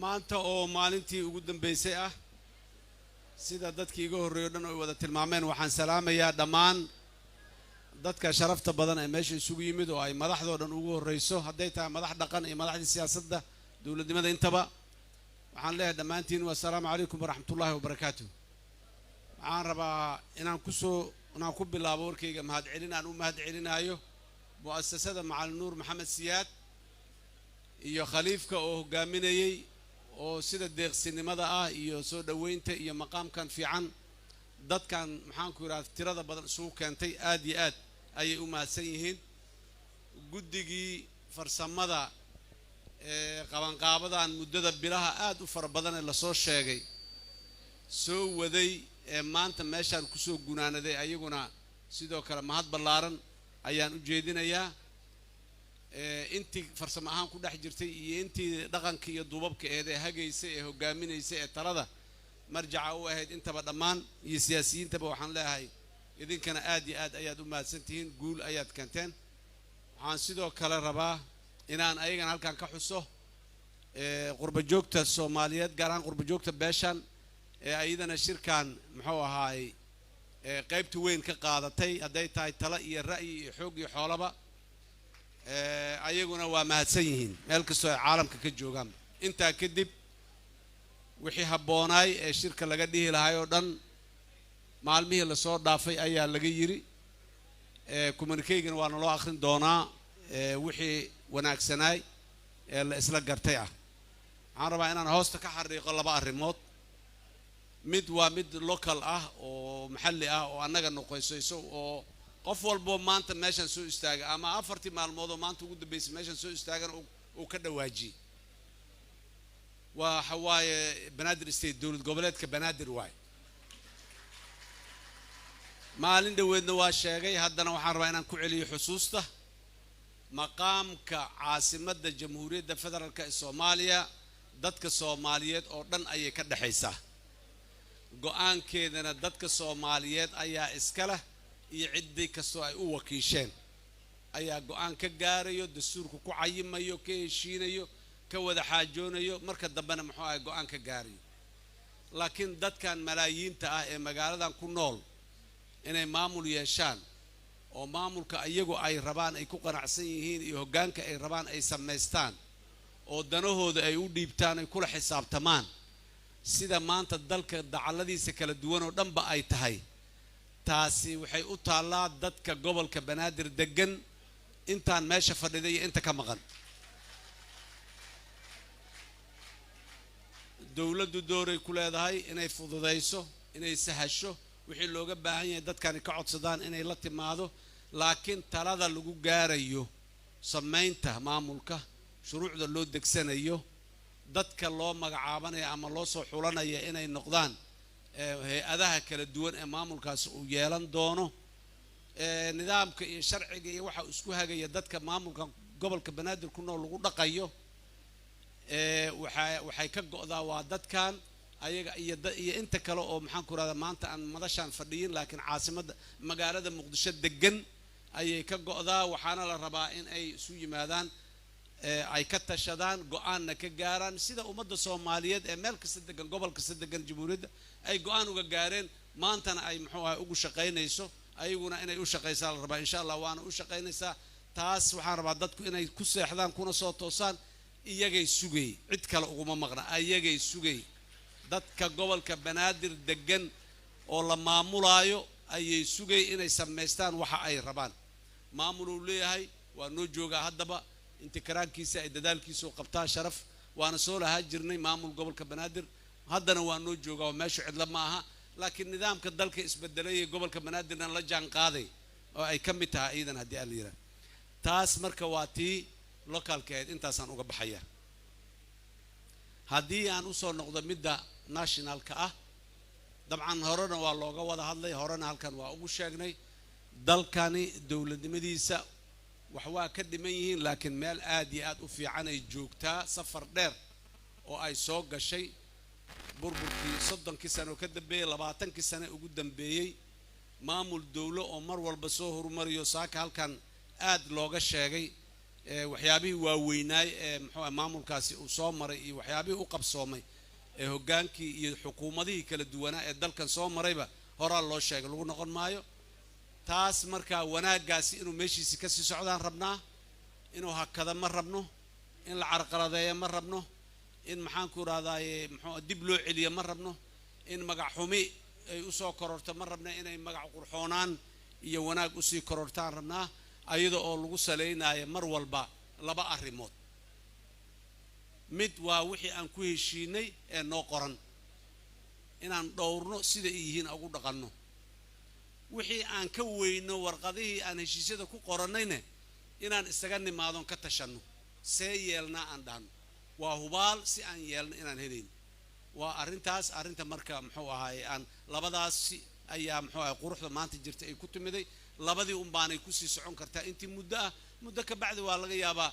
maanta oo maalintii ugu dambeysay ah sida dadkii iga horreeyay dhan ay wada tilmaameen waxaan salaamayaa dhammaan dadka sharafta badan ee meesha isugu yimid oo ay madaxdoodan ugu horreyso haday tahay madax dhaqan iyo madaxda siyaasadda dawladnimada intaba waxaan leeyahay dhammaantiin wa salaamu calaykum waraxmatullaahi wabarakaatuh waxaan rabaa inaan ku bilaabo warkayga mahadcelin aan u mahadcelinayo mu'asasada macalin nuur maxamed siyaad iyo khaliifka oo hogaaminayay oo sida deeqsinimada ah iyo soo dhaweynta iyo maqaamkan fiican dadkan maxaan ku yiraahdaa tirada badan isugu keentay aad iyo aad ayay u mahadsan yihiin guddigii farsamada qabanqaabadan muddada bilaha aad u fara badan ee la soo sheegay soo waday maanta meeshaan ku soo gunaanaday ayaguna sidoo kale mahad ballaaran ayaan u jeedinayaa intii farsamo ahaan ku dhex jirtay iyo intii dhaqanka iyo duubabka ee hagaysay ee hogaaminaysay ee talada marjaca u ahayd intaba dhammaan iyo siyaasiyiintaba waxaan leeyahay idinkana aad iyo aad ayaad u mahadsantihiin guul ayaad keenteen waxaan sidoo kale rabaa inaan ayagana halkan ka xuso qurba joogta Soomaaliyeed gaar ahaan qurba joogta beeshan ayadana shirkan muxuu ahaay qaybta weyn ka qaadatay haday tahay tala iyo ra'yi iyo xoog iyo xoolaba ayaguna waa mahadsan yihiin meel kastoo ay caalamka ka joogaan intaa kadib wixii haboonaay ee shirka laga dhihi lahaay oo dhan maalmihii la soo dhaafay ayaa laga yiri communique-gana waa loo akhrin doonaa wixii wanaagsanaay ee la isla gartay ah waxaan rabaa inaan hoosta ka xariiqo laba arrimood mid waa mid local ah oo maxalli ah oo annaga noqoysayso oo qof walbo maanta meeshan soo istaaga ama afartii maalmood oo maanta ugu dambeysay meeshan soo istaagan oo ka dhawaajiyay waa xawaaye Banaadir State dawlad goboleedka Banaadir waay maalin dhaweedna waa sheegay haddana waxaan rabaa inaan ku celiyo xusuusta maqaamka caasimadda jamhuuriyadda federaalka ee Soomaaliya dadka Soomaaliyeed oo dhan ayay ka dhaxaysaa go'aankeedana dadka Soomaaliyeed ayaa iska leh iyo ciddii kastoo ay u wakiisheen ayaa go'aan ka gaarayo dastuurku ku cayimayo ka heshiinayo ka wada xaajoonayo marka dambena muxuu ahay go'aan ka gaarayo laakiin dadkan malaayiinta ah ee magaaladan ku nool inay maamul yeeshaan oo maamulka iyagu ay rabaan ay ku qanacsan yihiin iyo hoggaanka ay rabaan ay sameystaan oo danahooda ay u dhiibtaan ay kula xisaabtamaan sida maanta dalka dacaladiisa kala duwan oo dhanba ay tahay taasi waxay u taallaa dadka gobolka Banaadir degan intaan meesha fadhiday inta ka maqan dawladdu dooray ku leedahay inay fududeyso inay sahasho wixii looga baahan yahay dadkan ka codsadaan inay la timaado laakiin talada lagu gaarayo sameynta maamulka shuruucda loo degsanayo dadka loo magacaabanayo ama loo soo xulanayo inay noqdaan hay'adaha kala duwan ee maamulkaas uu yeelan doono nidaamka iyo sharciga iyo waxa isku hagaya dadka maamulka gobolka Banaadir ku nool lagu dhaqayo waxay ka go'daa waa dadkan ayaga iyo inta kale oo maxaan ku raada maanta aan madashan fadhiyin laakiin caasimadda magaalada Muqdisho degan ayay ka go'daa waxaana la rabaa in ay isu yimaadaan ay ka tashadaan go'aanna ka gaaraan sida ummadda Soomaaliyeed ee meel kasta degan gobol kasta degan jamhuuriyadda ay go'aan uga gaareen maantana ay muxuu ahay ugu shaqeynayso ayaguna inay u shaqeysaan la rabaa insha Allah waana u shaqeynaysaa taas waxaan rabaa dadku inay ku seexdaan kuna soo toosaan iyagay sugay cid kale uguma maqna iyagay sugay dadka gobolka Banaadir degan oo la maamulaayo ayay sugay inay sameystaan waxa ay rabaan maamul uu leeyahay waa noo jooga haddaba intikaraankiisa ay dadaalkiisa u qabtaa sharaf waana soo lahaa jirnay maamul gobolka Banaadir haddana waa noo jooga oo meesha cidla ma aha laakiin nidaamka dalka isbedelay gobolka Banaadirna la jaan qaaday oo ay ka mid tahay ciidan hadii aan leeyahay taas marka waa tii localkeed intaasaan uga baxaya haddii aan u soo noqdo midda nationalka ah dabcan horena waa looga wada hadlay horena halkan waa ugu sheegnay dalkani dawladnimadiisa wax waa ka dhiman yihiin laakiin meel aad iyo aad u fiican ay joogtaa safar dheer oo ay soo gashay burburkii 30 sano ka dambeeyay 20 sano ugu dambeeyay maamul dawlo oo mar walba soo horumariyo saaka halkan aad looga sheegay waxyaabihii waaweynaay muxuu maamulkaasi uu soo maray iyo waxyaabihii u qabsoomay hoggaankii iyo xukuumadihii kala duwanaa ee dalkan soo marayba horaa loo sheegay lagu noqon maayo taas markaa wanaaggaasi inuu meeshiisi ka sii socdaan rabnaa inuu hakada ma rabno in la carqaladeeyo ma rabno in maxaan ku raadaaye muxuu dib loo celiyo ma rabno in magac xumi ay u soo kororto ma rabna inay magac qurxoonaan iyo wanaag u sii korortaan rabnaa ayada oo lagu saleynayo mar walba laba arrimood mid waa wixii aan ku heshiinay ee noo qoran inaan dhowrno sida ay yihiin ugu dhaqanno wixii aan ka weyno warqadihii aan heshiisyada ku qorannayna inaan isaga nimaadon ka tashanno see yeelnaa aan dhahno waa hubaal si aan yeelno inaan helayn waa arrinta marka muxuu ahaay aan labadaas ayaa muxuu ahaay quruxda maanta jirta ay ku timiday labadii baanay ku sii socon kartaa intii muddo ka bacdi waa laga yaabaa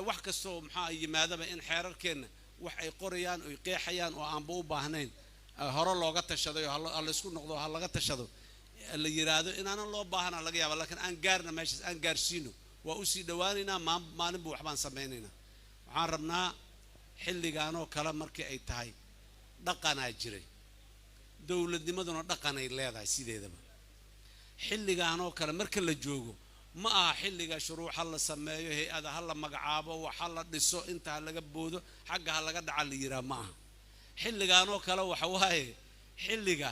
wax kastoo maxaa yimaadaba in xeerarkeenna wax ay qorayaan oo ay qeexayaan oo aanba u baahnayn hore looga tashaday oo la isku noqdo ha laga tashado la yiraahdo inaanan loo baahana laga yaaba laakiin aan gaarna meeshaas aan gaarsiino waa u sii dhawaanaynaa maalinba waxbaan samaynaynaa waxaan rabnaa xilligaanoo kale markii ay tahay dhaqanaa jiray dowladnimaduna dhaqanay leedahay sideedaba xilligaanoo kale marka la joogo ma aha xilliga shuruuc ha la sameeyo hay-ada ha la magacaabo wax ha la dhiso inta ha laga boodo xagga ha laga dhaca la yiraa ma aha xilligaanoo kale waxa waaye xilliga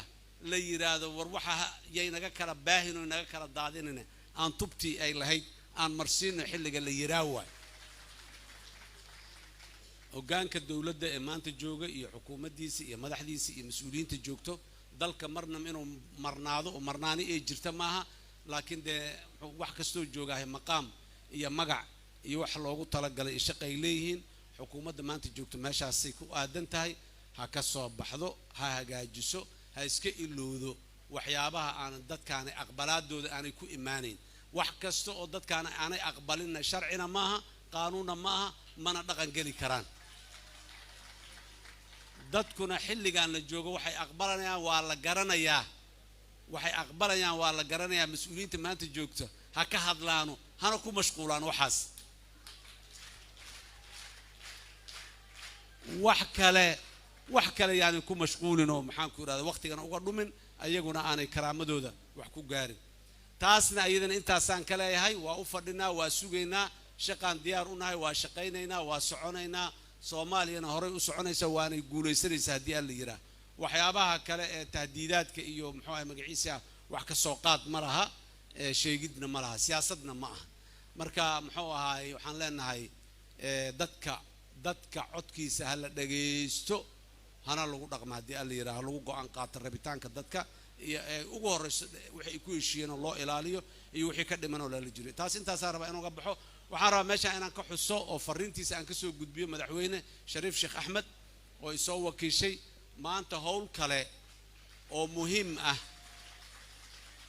la yiraahdo war waxa yaynaga kala baahin oo naga kala daadinina aan tubtii ay lahayd aan marsiino xilliga la yiraa waay hoggaanka dawladda ee maanta jooga iyo xukuumaddiisa iyo madaxdiisa iyo mas'uuliyiinta joogto dalka marna inuu marnaado oo marnaani ay jirta maaha laakiin dee wax kastoo joogahay maqaam iyo magac iyo wax loogu talagalay shaqo ay leeyihiin xukuumadda maanta joogto meeshaasay ku aadan tahay ha ka soo baxdo ha hagaajiso ha iska ilowdo waxyaabaha aan dadkaani aqbalaadooda aanay ku imaanayn wax kasta oo dadkaani aanay aqbalina sharcina maaha qaanuunna maaha mana dhaqan geli karaan dadkuna xilligan la joogo waxay aqbalanayaan waa la garanayaa mas'uuliyiinta maanta joogta ha ka hadlaano hana ku mashquulaan waxaas wax kale yaani ku mashquulin oo maxaan ku yiraahdaa waqtigan uga dhumin ayaguna aanay karaamadooda wax ku gaarin taasna ayadana intaasaan ka leeyahay waa u fadhinaa waa sugaynaa shaqaan diyaar u nahay waa shaqaynaynaa waa soconaynaa soomaaliyana horay u soconaysa waanay guulaysanaysaa haddii aan la yiraa waxyaabaha kale ee tahdiidaadka iyo muxuu ahay magaciisa wax ka soo qaad ma laha sheegidna ma laha siyaasadna ma aha marka muxuu ahaay waxaan leenahay dadka codkiisa ha la dhageysto hana lagu dhaqmo haddii aan la yiraa lagu go'aan qaato rabitaanka dadka iyo ugu horeyso wixii ku heshiiyeen oo loo ilaaliyo iyo wixii ka dhiman oo la jiro taas intaasaan rabaa inuu ga baxo waxaan rabaa meesha inaan ka xuso oo fariintiisa aan ka soo gudbiyo madaxweyne Shariif Sheekh Axmed oo isoo wakiishay maanta hawl kale oo muhiim ah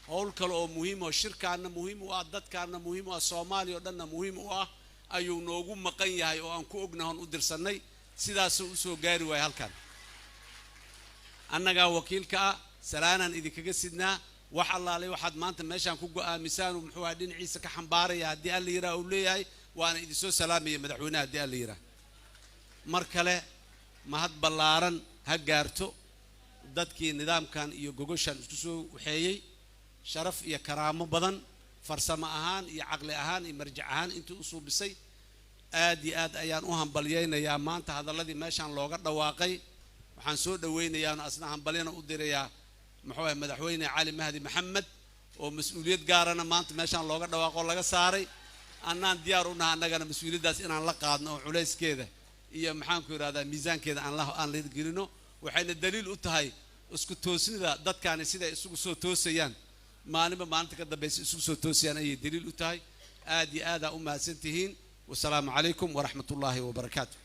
oo shirkaana muhiim u ah dadkaana muhiim u ah Soomaaliya oo dhanna muhiim u ah ayuu noogu maqan yahay oo aan ku ognahay u dirsanay sidaas uu soo gaari waay halkan annaga wakiilka salaanan idinkaga sidnaa wax allaale waxaad maanta meeshaan ku go'aamisaan muxuu ahaa dhinaciisa ka xambaaraya haddii aan la yiraa uu leeyahay waana idin soo salaamaya madaxweynaha haddii aan la yiraa mar kale mahad ballaaran ha gaarto dadkii nidaamkan iyo gogoshan isku soo waxeeyay sharaf iyo karaamo badan farsamo ahaan iyo caqli ahaan iyo marjac ahaan intii u suubisay aad iyo aad ayaan u hambalyaynayaa maanta hadalladii meeshaan looga dhawaaqay waxaan soo dhaweynayaa asna hambalyana u dirayaa muxuu ahay madaxweyne Cali Mahdi Maxamed oo mas'uuliyad gaarana maanta meeshaan looga dhawaaqo laga saaray annaan diyaar u nahay annagana mas'uuliyadaas inaan la qaadno oo culeyskeeda iyo maxaan ku yiraahdaa miisaankeeda aan la gelino waxayna daliil u tahay isku toosnida dadkaani sida isugu soo toosayaan maalinba maalinta ka dambaysa isugu soo toosayaan ayay daliil u tahay aad iyo aad u mahadsantihiin wassalaamu calaykum waraxmatullaahi wabarakaatuh